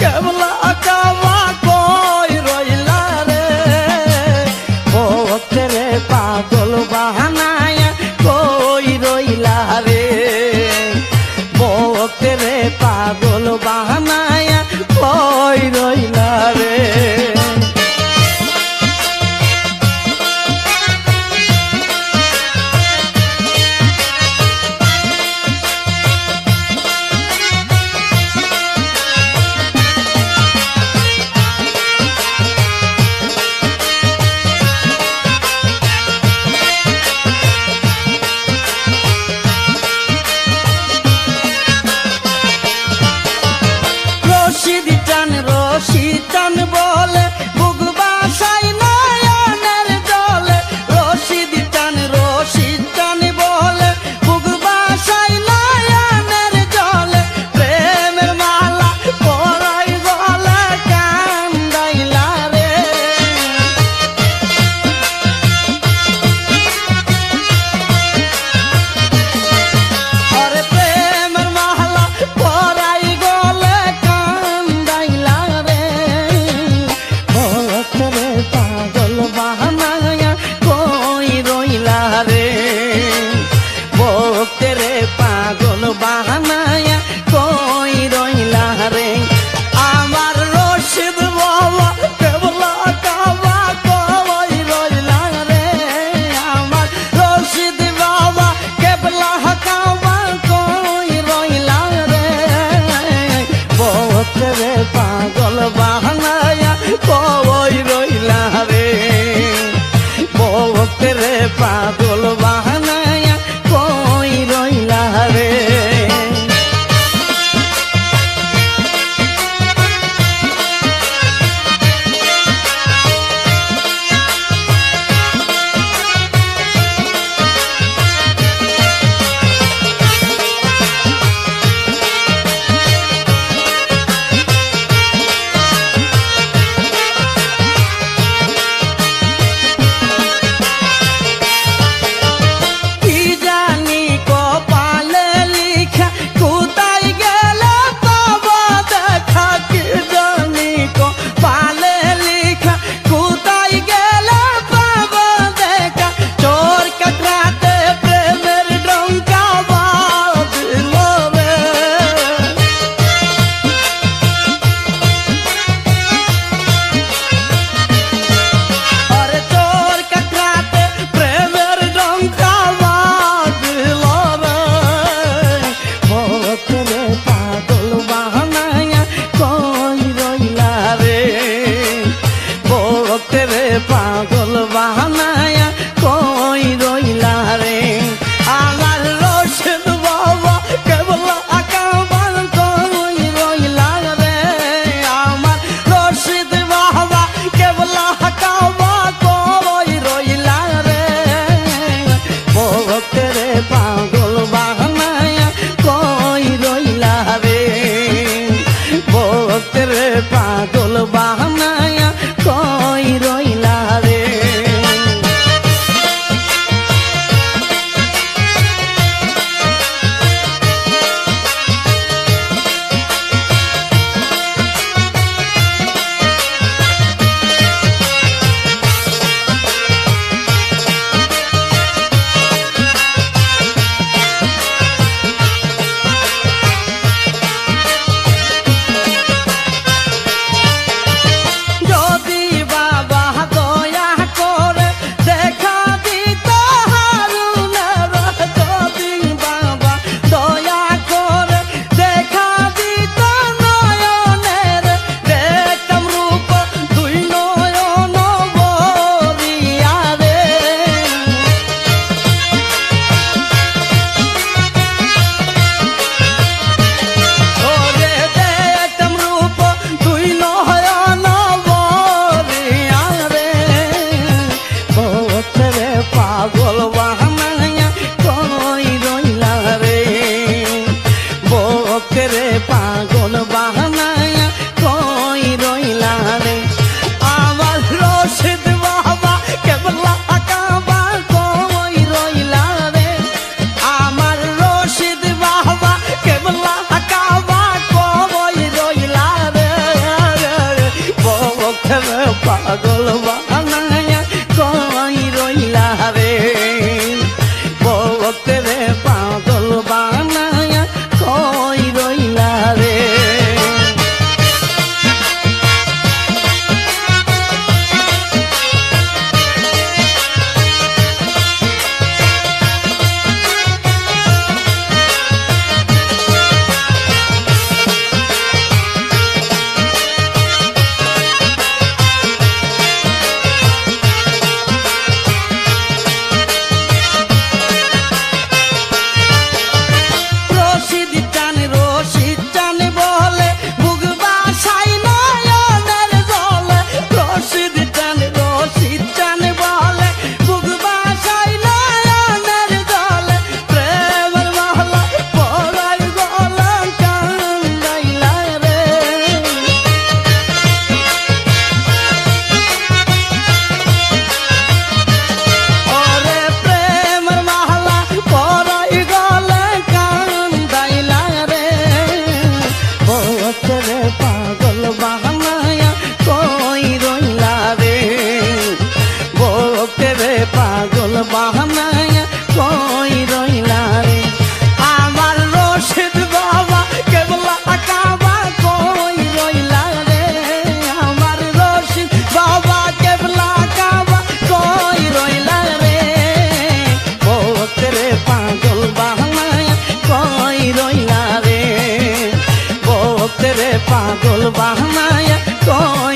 কেবলা কাবা কই রইলা রে ভক্তেরে পাগল বাহানায়া কই রইলা রে ভক্তেরে পাগল বাহানায়া কই রইলা রে রশিদ টান বলে বুক বাসাই নয়নের জলে রশিদ টান বলে বুক বাসাই নয়নের জলে প্রেমের মালা পরাই গলে কান্দাইলা রে আরে প্রেমের মালা পরাই গলে কান্দাইলা রে ভক্তরে পাগল বাহানায়া কই রইলা রে ভক্তরে পাগল বাহানায়া কই রইলা রে আমার রশিদ বাবা কেবলা কাবা কই রইলা রে আমার রশিদ বাবা কেবলা কাবা কই রইলা রে ভক্তরে পাগল বাহানায়া কই রইলা রে ভক্তরে পাগল বাহানায়া কই রইলা রে পাগল বাহানায়া কই